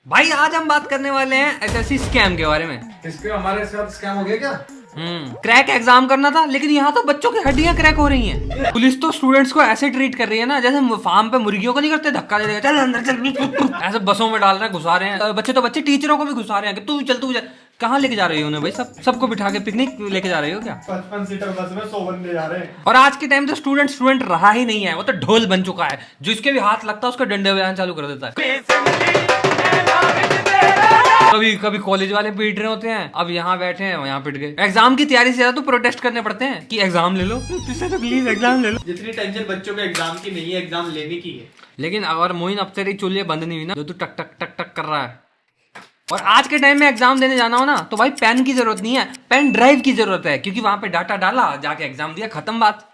भाई आज हम बात करने वाले हैं एसएससी स्कैम के बारे में। इसके हमारे साथ स्कैम हो गया क्या? क्रैक एग्जाम करना था, लेकिन यहाँ तो बच्चों की हड्डियां क्रैक हो रही हैं। पुलिस तो स्टूडेंट्स को ऐसे ट्रीट कर रही है ना जैसे फार्म पे मुर्गियों को नहीं करते, धक्का दे देगा, चल अंदर चल, ऐसे बसों में डाल रहे हैं, घुसा रहे हैं। बच्चे तो बच्चे टीचरों को भी घुसा रहे हैं कि तू चल। कहाँ लेके जा रही हो उन्हें भाई? सबको बिठा के पिकनिक लेके जा रही हो क्या? 55 सीटर बस में 100 बंदे जा रहे हैं। और आज के टाइम तो स्टूडेंट रहा ही नहीं है, वो तो ढोल बन चुका है। जिसके भी हाथ लगता है उसको डंडे बजाना चालू कर देता है। कभी कॉलेज वाले पीट रहे होते हैं, अब यहाँ बैठे हैं यहाँ पिट गए। एग्जाम की तैयारी से ज्यादा तो प्रोटेस्ट करने पड़ते हैं कि एग्जाम ले लो, तो प्लीज एग्जाम ले लो। जितनी टेंशन बच्चों को एग्जाम की नहीं है, एग्जाम लेने की है। लेकिन अगर मोइन अब तेरी चुलिया बंद नहीं हुई ना, जो तू टक टक टक टक कर रहा है। और आज के टाइम में एग्जाम देने जाना हो ना तो भाई पेन की जरूरत नहीं है, पेन ड्राइव की जरूरत है, क्योंकि वहां पे डाटा डाला, जाके एग्जाम दिया, खत्म बात।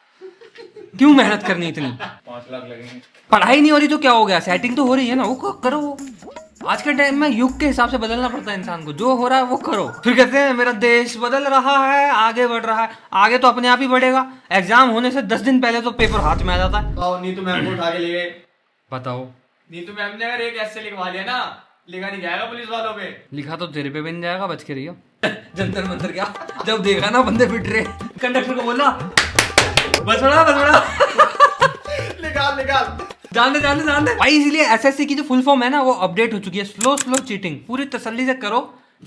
क्यों मेहनत करनी इतनी? 5 लाख लगेंगे। पढ़ाई नहीं हो रही तो क्या हो गया? सेटिंग तो हो रही है ना, वो करो। आज के टाइम में युग के हिसाब से बदलना पड़ता है इंसान को, जो हो रहा है वो करो। फिर कहते हैं मेरा देश बदल रहा है, आगे बढ़ रहा है। आगे तो अपने आप ही बढ़ेगा। एग्जाम होने से 10 दिन पहले तो पेपर हाथ में आ जाता है। नीतू मैम को उठा के ले गए। बताओ, नीतू मैम ने अगर एक ऐसे लिखवा लिया ना, लिखा नहीं जाएगा पुलिस वालों पे। लिखा तो तेरे पे बन जाएगा, बच के रहियो। जंतर मंतर क्या, जब देखा ना बंदे पिट रहे, कंडक्टर को बोला बस निकाल जान दे भाई। इसीलिए एसएससी की जो फुल फॉर्म है ना वो अपडेट हो चुकी है। स्लो चीटिंग, पूरी तसल्ली से करो,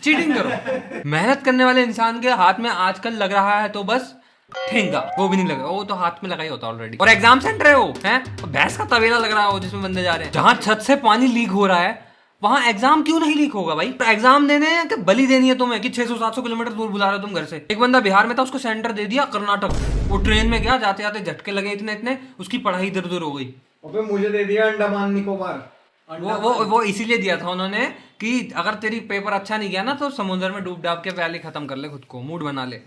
चीटिंग करो। मेहनत करने वाले इंसान के हाथ में आजकल लग रहा है तो बस ठेंगा, वो भी नहीं लगा, वो तो हाथ में लगा ही होता ऑलरेडी। और एग्जाम सेंटर है वो है, भैंस का तबेला लग रहा है वो, जिसमें बंदे जा रहे हैं। जहाँ छत से पानी लीक हो रहा है वहां एग्जाम क्यों नहीं लीक होगा भाई? एग्जाम देने हैं कि बलि देनी है तुम्हें कि 600-700 किलोमीटर दूर बुला रहे हो तुम घर से? एक बंदा बिहार में था, उसको सेंटर दे दिया कर्नाटक। वो ट्रेन में गया, जाते जाते झटके लगे इतने, उसकी पढ़ाई इधर उधर हो गई। अबे मुझे दे दिया अंडमान निकोबार। वो इसीलिए दिया था उन्होंने कि अगर तेरी पेपर अच्छा नहीं गया ना तो समुद्र में डूब डाब के पहले खत्म कर ले खुद को, मूड बना ले।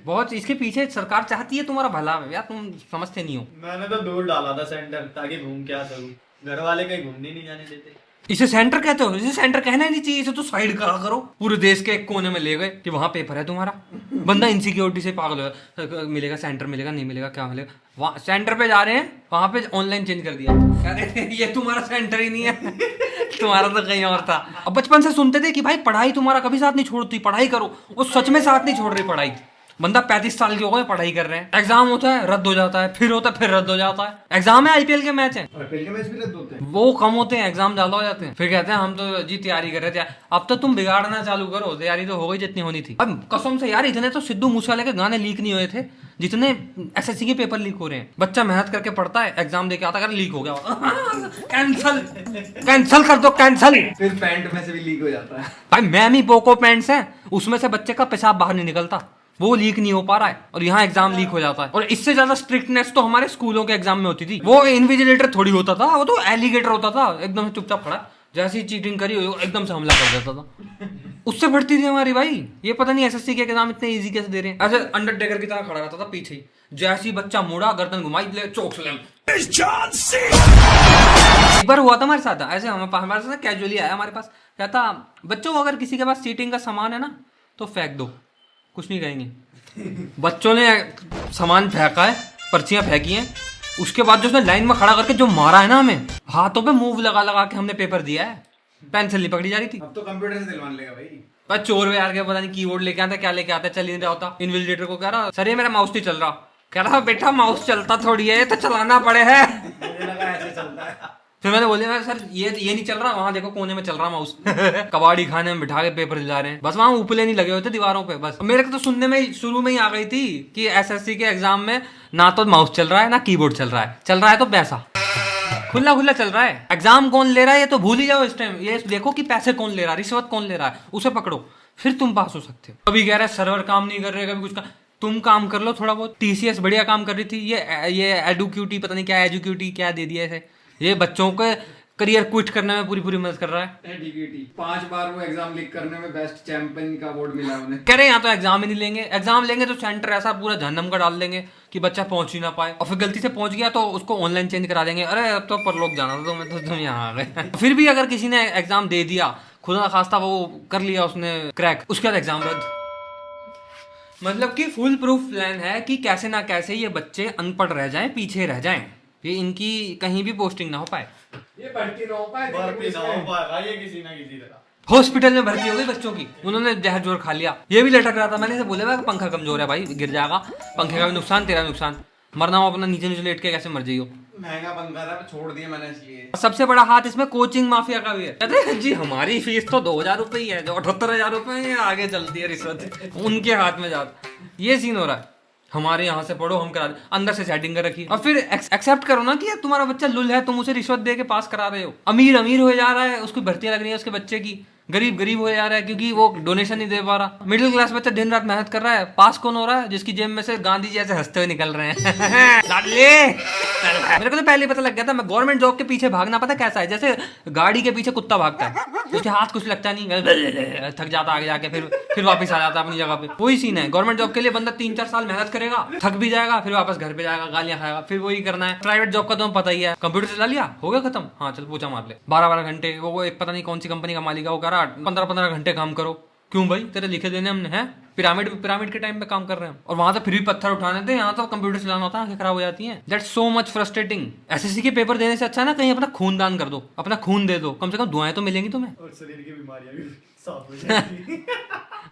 बहुत इसके पीछे सरकार चाहती है तुम्हारा भला है यार, तुम समझते नहीं हो। मैंने तो दूर डाला था सेंटर, ताकि घूम के आ सकूं। घर वाले कहीं घूमने नहीं जाने देते। इसे सेंटर कहते हो? इसे सेंटर कहना ही नहीं चाहिए, इसे तो साइड करा करो। पूरे देश के एक कोने में ले गए कि वहां पेपर है तुम्हारा। बंदा इनसिक्योरिटी से पागल हो, मिलेगा सेंटर, मिलेगा नहीं मिलेगा, क्या मिलेगा। वहां सेंटर पे जा रहे हैं, वहां पे ऑनलाइन चेंज कर दिया। कह रहे हैं ये तुम्हारा सेंटर ही नहीं है, तुम्हारा तो कहीं और था। अब बचपन से सुनते थे कि भाई पढ़ाई तुम्हारा कभी साथ नहीं छोड़ती, पढ़ाई करो। वो सच में साथ नहीं छोड़ रही पढ़ाई। बंदा 35 साल के हो गए, पढ़ाई कर रहे हैं। एग्जाम होता है, रद्द हो जाता है, फिर होता है, फिर रद्द हो जाता है। एग्जाम है, आईपीएल के मैच है, आईपीएल के मैच भी रद्द होते हैं। वो कम होते हैं, एग्जाम ज्यादा हो जाते हैं। फिर कहते हैं हम तो जी तैयारी कर रहे थे। अब तो तुम बिगाड़ना चालू करो, तैयारी तो हो गई जितनी होनी थी। अब कसम से यार, इतने तो सिद्धू मूसेवाले के गाने लीक नहीं हुए थे जितने एसएससी के पेपर लीक हो रहे हैं। बच्चा मेहनत करके पढ़ता है, एग्जाम देके आता है, लीक हो गया, कैंसल कर दो, कैंसल। फिर पैंट में से भी लीक हो जाता है। भाई मैमी पोको पैंट्स हैं, उसमें से बच्चे का पेशाब बाहर नहीं निकलता, वो लीक नहीं हो पा रहा है, और यहाँ एग्जाम लीक हो जाता है। और इससे ज्यादा स्ट्रिक्टनेस तो हमारे स्कूलों के एग्जाम में होती थी। वो इन्विजिलेटर थोड़ी होता था, वो तो एलिगेटर होता था, एकदम से चुपचाप खड़ा, जैसे ही चीटिंग करी एकदम से हमला कर देता था। उससे बढ़ती थी हमारी भाई। ये पता नहीं एसएससी के एग्जाम इतने इजी कैसे दे रहे हैं। ऐसे अंडरटेकर की तरह खड़ा रहता था पीछे ही, जैसे ही बच्चा मुड़ा, गर्दन घुमाई, चोक स्लैम। एक बार हुआ था हमारे साथ, ऐसे हमारे साथ कैजुअली आया हमारे पास, कहता बच्चों अगर किसी के पास चीटिंग का सामान है ना तो फेंक दो, कुछ नहीं कहेंगे। बच्चों ने सामान फेंका है, पर्चियां फेंकी हैं, उसके बाद जो उसने लाइन में खड़ा करके जो मारा है ना हमें, हाथों पे मूव लगा लगा के हमने पेपर दिया है। पेंसिल नहीं पकड़ी जा रही थी। अब तो कंप्यूटर से दिलवाने लेगा भाई। पर चोर वे यार के पता नहीं कीबोर्ड लेके आता, क्या लेके आता, चल ही नहीं रहा होता। इन्विजिलेटर को कह रहा सर ये मेरा माउस नहीं चल रहा। कह रहा बेटा माउस चलता थोड़ी है, तो चलाना पड़े है। मुझे लगा ऐसे चलता है। फिर मैंने बोला सर ये नहीं चल रहा, वहां देखो कोने में चल रहा माउस। कबाड़ी खाने में बिठा के पेपर दिला रहे हैं, बस वहां उपले नहीं लगे होते दीवारों पे। बस मेरे को तो सुनने में शुरू में ही आ गई थी कि एसएससी के एग्जाम में ना तो माउस चल रहा है ना कीबोर्ड चल रहा है तो पैसा खुला चल रहा है। एग्जाम कौन ले रहा है ये तो भूल ही जाओ इस टाइम। ये देखो कि पैसे कौन ले रहा है, रिश्वत कौन ले रहा है, उसे पकड़ो, फिर तुम पास हो सकते हो। कभी कह रहा है सर्वर काम नहीं कर रहे, कभी कुछ तुम काम कर लो थोड़ा बहुत। टीसीएस बढ़िया काम कर रही थी, ये एडुक्यूटी पता नहीं क्या, एजुक्यूटी क्या दे दिया इसे। ये बच्चों के करियर क्विट करने में पूरी मदद कर रहा है। एडुक्यूटी 5 बार वो एग्जाम लीक करने में बेस्ट चैंपियन का अवार्ड मिला उन्हें। कह रहे यहाँ तो एग्जाम ही नहीं लेंगे, एग्जाम लेंगे तो सेंटर ऐसा पूरा जहन्नम का डाल देंगे कि बच्चा पहुंच ही ना पाए, और फिर गलती से पहुंच गया तो उसको ऑनलाइन चेंज करा देंगे। अरे अब तो परलोक जाना था तुम्हें, तो तुम यहाँ आ गए। फिर भी अगर किसी ने एग्जाम दे दिया, खुदा खास्ता वो कर लिया उसने क्रैक, उसके बाद एग्जाम रद्द। मतलब कि फुल प्रूफ प्लान है कि कैसे ना कैसे ये बच्चे अनपढ़ रह जाएं, पीछे रह जाएं, ये इनकी कहीं भी पोस्टिंग ना हो पाए। ये भर्ती ना हो पाए भर्ती ना हो पाएगा ये किसी ना किसी तरह। हॉस्पिटल में भर्ती हो गई बच्चों की, उन्होंने जहर जोर खा लिया, ये भी लटक रहा था। मैंने इसे बोला था पंखा कमजोर है भाई, गिर जाएगा, पंखे का भी नुकसान तेरा भी नुकसान, मरना हो अपना नीचे नीचे लेट के कैसे मर जाइयो। महंगा पंखा था, छोड़ दिया मैंने इसलिए। सबसे बड़ा हाथ इसमें कोचिंग माफिया का भी है। कहते हैं जी हमारी फीस तो 2000 रुपए ही है, जो 78,000 रुपए है आगे चलती है रिश्वत, उनके हाथ में जाता। ये सीन हो रहा है, हमारे यहाँ से पढ़ो हम करा दे, अंदर से सेटिंग कर रखी, और फिर एक्सेप्ट करो ना कि यार तुम्हारा बच्चा लुल है, तुम उसे रिश्वत दे के पास करा रहे हो। अमीर अमीर हो जा रहा है, उसकी भर्तियां लग रही है उसके बच्चे की, गरीब गरीब हो जा रहा है क्योंकि वो डोनेशन नहीं दे पा रहा। मिडिल क्लास बच्चा दिन रात मेहनत कर रहा है, पास कौन हो रहा है? जिसकी जेब में से गांधी जी ऐसे हंसते हुए निकल रहे हैं। मेरे को तो पहले पता लग गया था, मैं गवर्नमेंट जॉब के पीछे भागना पता कैसा है, जैसे गाड़ी के पीछे कुत्ता भागता है, उसके हाथ कुछ लगता नहीं, थक जाता आगे जाके, फिर वापस आ जाता अपनी जगह पे। वही सीन है, गवर्नमेंट जॉब के लिए बंदा 3-4 साल मेहनत करेगा, थक भी जाएगा, फिर वापस घर पे जाएगा, गालियां खाएगा, फिर वही करना है। प्राइवेट जॉब का तुम्हें पता ही है, कंप्यूटर चला लिया, हो गया खत्म, हाँ चल पूछा मार ले, 12-12 घंटे। वो एक पता नहीं कौन सी कंपनी का मालिक है, वो कह रहा 15-15 घंटे काम करो। क्यों भाई, तेरे लिखे देने हमने हैं, पिरामिड के टाइम पे काम कर रहे हैं, और वहां तो फिर भी पत्थर उठाने थे, यहाँ तो कंप्यूटर चलाना होता है, आंखें खराब हो जाती हैं। That's so much frustrating. SSC के पेपर देने से अच्छा है ना कहीं अपना खून दान कर दो, अपना खून दे दो, कम से कम दुआएं तो मिलेंगी तुम्हें, और शरीर की बीमारियां भी साफ हो जाएंगी।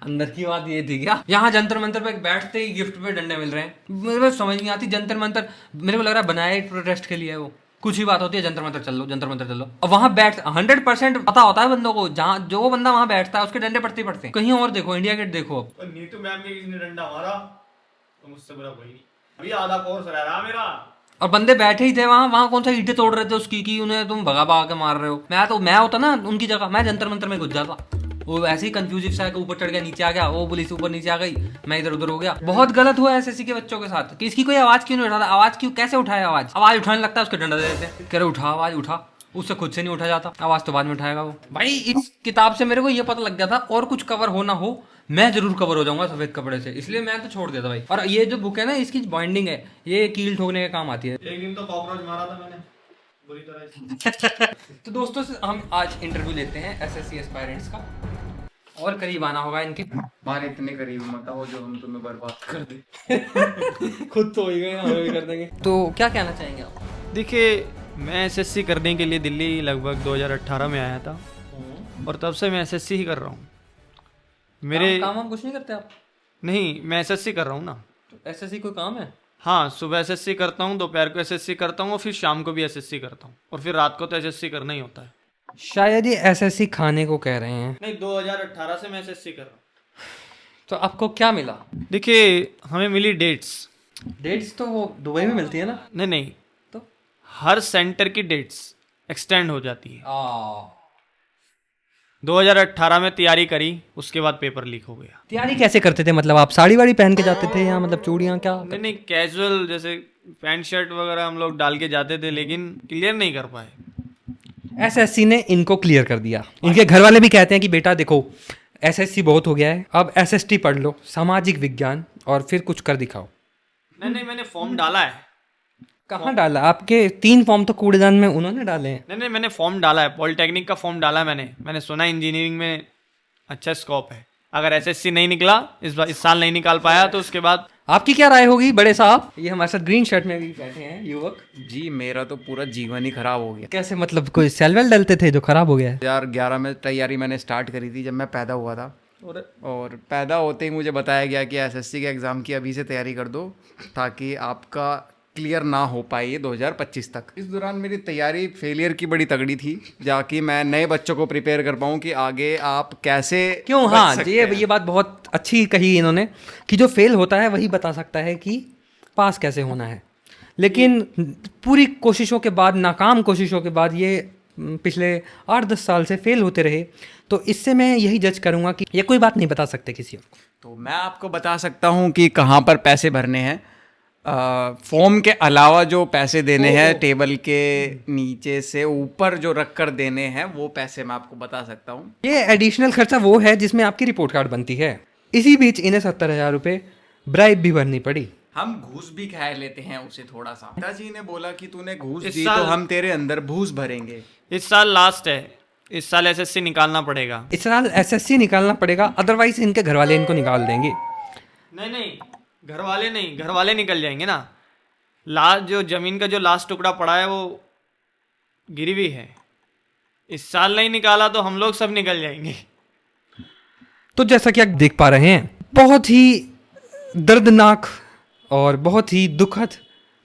अंदर की बात ये थी क्या? यहाँ जंतर मंतर पे बैठते ही गिफ्ट पे डंडे मिल रहे हैं, मेरे समझ नहीं आती। जंतर मंतर मेरे को लग रहा है बनाया प्रोटेस्ट के लिए है, वो कुछ ही बात होती है, जंतर मंतर चल लो, जंतर मंतर चल लो, और वहां बैठ 100% पता होता है बंदों को, जहाँ जो बंदा वहां बैठता है उसके डंडे पड़ते ही पड़ते हैं। कहीं और देखो, इंडिया गेट देखो अब। और नीतू मैम के किसी ने डंडा मारा तो मुझसे बुरा कोई नहीं, अभी आधा कोर्स रह रहा मेरा। और बंदे बैठे ही थे वहां कौन सा ईंटें तोड़ रहे थे उसकी, कि उन्हें तुम भगा भगा के मार रहे हो। मैं होता ना उनकी जगह, मैं जंतर मंतर में घुस जाता। वो ऐसे ही कंफ्यूजिव सा है कि ऊपर चढ़ गया नीचे आ गया, वो पुलिस ऊपर नीचे आ गई, मैं इधर उधर हो गया। बहुत गलत हुआ एसएससी के बच्चों के साथ कि इसकी कोई आवाज क्यों नहीं उठाता, आवाज क्यों, कैसे उठाए आवाज उठाने लगता है उसके डंडा दे देते हैं, कह रहे उठा आवाज उठा, उससे खुद से नहीं उठा जाता, आवाज तो बाद में उठाएगा वो। भाई इस किताब से मेरे को ये पता लग गया था, और कुछ कवर हो ना हो मैं जरूर कवर हो जाऊंगा सफेद कपड़े से, इसलिए मैं तो छोड़ देता भाई। और ये जो बुक है ना, इसकी बाइंडिंग है, ये कील ठोकने के काम आती है। एक दिन तो कॉकरोच मारा था मैंने बुरी तरह। तो दोस्तों से हम आज इंटरव्यू लेते हैं एसएससी एस्पायरेंट्स का, और करीब आना होगा इनके। हमारे इतने करीब मत आओ जो हम तुम्हें बर्बाद कर दे। खुद तो हो ही गए, हमें भी कर देंगे। तो क्या कहना चाहेंगे आप? देखिए, मैं एसएससी करने के लिए दिल्ली लगभग 2018 में आया था, और तब से मैं एसएससी ही कर रहा हूँ। मेरे काम हम कुछ नहीं करते आप? नहीं, मैं एसएससी कर रहा हूँ ना। तो एसएससी कोई काम है? हाँ, सुबह एसएससी करता हूँ, दोपहर को एसएससी करता हूँ, और फिर शाम को भी एसएससी करता हूँ, और फिर रात को तो एसएससी करना ही होता है। शायद ये एसएससी खाने को कह रहे हैं। नहीं, 2018 से मैं एसएससी कर रहा हूँ। तो आपको क्या मिला? देखिए, हमें मिली डेट्स। डेट्स तो वो दुबई में मिलती है ना? नहीं, तो हर सेंटर की डेट्स एक्सटेंड हो जाती है। 2018 में तैयारी करी, उसके बाद पेपर लीक हो गया। तैयारी कैसे करते थे? मतलब आप साड़ी वाड़ी पहन के जाते थे या मतलब चूड़ियाँ क्या? नहीं, कैजुअल, जैसे पैंट शर्ट वगैरह हम लोग डाल के जाते थे, लेकिन क्लियर नहीं कर पाए। एसएससी ने इनको क्लियर कर दिया। इनके घर वाले भी कहते हैं कि बेटा देखो एसएससी बहुत हो गया है, अब एसएसटी पढ़ लो, सामाजिक विज्ञान, और फिर कुछ कर दिखाओ। नहीं, मैंने फॉर्म डाला है। कहाँ डाला? आपके 3 फॉर्म तो कूड़ेदान में उन्होंने डाले हैं। नहीं, मैंने फॉर्म डाला है, पॉलिटेक्निक का फॉर्म डाला है मैंने सुना इंजीनियरिंग में अच्छा स्कोप है। अगर एसएससी नहीं निकला, इस साल नहीं निकाल पाया, तो उसके बाद आपकी क्या राय होगी बड़े साहब? ये हमारे साथ ग्रीन शर्ट में भी बैठे हैं युवक जी। मेरा तो पूरा जीवन ही खराब हो गया। कैसे? मतलब कोई सेल वेल डलते थे जो खराब हो गया है? 2011 में तैयारी मैंने स्टार्ट करी थी जब मैं पैदा हुआ था, और पैदा होते ही मुझे बताया गया कि एसएससी के एग्ज़ाम की अभी से तैयारी कर दो ताकि आपका क्लियर ना हो पाए ये 2025 तक। इस दौरान मेरी तैयारी फेलियर की बड़ी तगड़ी थी, जाकि मैं नए बच्चों को प्रिपेयर कर पाऊँ कि आगे आप कैसे क्यों। बच हाँ, सकते ये हैं। ये बात बहुत अच्छी कही इन्होंने कि जो फेल होता है वही बता सकता है कि पास कैसे होना है। लेकिन पूरी कोशिशों के बाद, नाकाम कोशिशों के बाद, ये पिछले 8-10 साल से फेल होते रहे, तो इससे मैं यही जज करूँगा कि ये कोई बात नहीं बता सकते किसी को। तो मैं आपको बता सकता हूँ कि कहाँ पर पैसे भरने हैं। फॉर्म के अलावा जो पैसे देने हैं, टेबल के नीचे से ऊपर जो रख कर देने हैं, वो पैसे मैं आपको बता सकता हूँ। ये एडिशनल खर्चा वो है जिसमें आपकी रिपोर्ट कार्ड बनती है। इसी बीच इन्हें 70,000 रुपये ब्राइब भी भरनी पड़ी। हम घूस भी खा लेते हैं उसे थोड़ा सा। पिताजी ने बोला कि तूने घूस इस दी साल- तो हम तेरे अंदर भूस भरेंगे। इस साल लास्ट है, इस साल एसएससी निकालना पड़ेगा। इस साल एसएससी निकालना पड़ेगा, अदरवाइज इनके घर वाले इनको निकाल देंगे। नहीं, घर वाले निकल जाएंगे ना। लास्ट जो जमीन का जो लास्ट टुकड़ा पड़ा है, वो गिरी हुई है। इस साल नहीं निकाला तो हम लोग सब निकल जाएंगे। तो जैसा कि आप देख पा रहे हैं, बहुत ही दर्दनाक और बहुत ही दुखद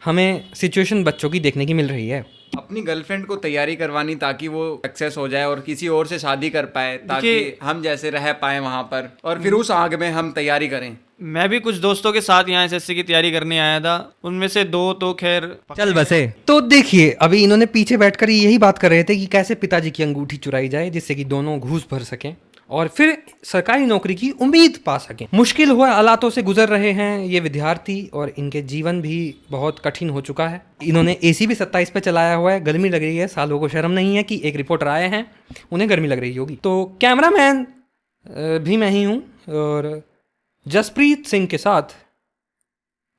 हमें सिचुएशन बच्चों की देखने की मिल रही है। अपनी गर्लफ्रेंड को तैयारी करवानी ताकि वो सक्सेस हो जाए और किसी और से शादी कर पाए, ताकि हम जैसे रह पाए वहां पर, और फिर उस आग में हम तैयारी करें। मैं भी कुछ दोस्तों के साथ यहाँ एसएससी की तैयारी करने आया था, उनमें से 2 तो खैर चल बसे। तो देखिए, अभी इन्होंने पीछे बैठकर यही बात कर रहे थे कि कैसे पिताजी की अंगूठी चुराई जाए जिससे कि दोनों घूस भर सकें और फिर सरकारी नौकरी की उम्मीद पा सकें। मुश्किल हुए हालातों से गुजर रहे हैं ये विद्यार्थी और इनके जीवन भी बहुत कठिन हो चुका है। इन्होंने एसी भी 27 पे चलाया हुआ है, गर्मी लग रही है। सालों को शर्म नहीं है कि एक रिपोर्टर आए हैं, उन्हें गर्मी लग रही होगी। तो कैमरामैन भी मैं ही हूँ और जसप्रीत सिंह के साथ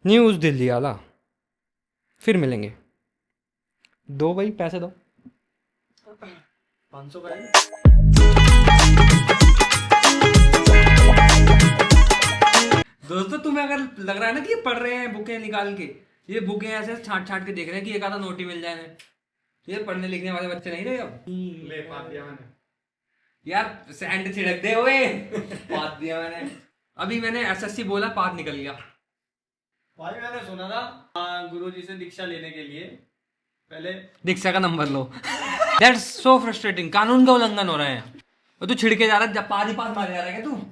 न्यूज़ दिल्ली आला। फिर मिलेंगे। दो भाई पैसे दो। 500 का है। दोस्तों, तुम्हें अगर लग रहा है ना कि ये पढ़ रहे हैं बुकें निकाल के, ये बुकें ऐसे छांट छांट के देख रहे हैं कि एक आधा नोट ही मिल जाए, ये पढ़ने लिखने वाले बच्चे नहीं रहे अब। ले पात दिया मैंने। यार सैंड छिड़क दे हुए पात दिया मैंने। अभी मैंने एसएससी बोला, पात निकल गया। भाई मैंने सुना था गुरुजी से दीक्षा लेने के लिए पहले दीक्षा का number low. That's so frustrating. कानून का उल्लंघन हो रहा है और तू छिड़के जा रहा है, पात ही पात मारे जा रहा है क्या तू?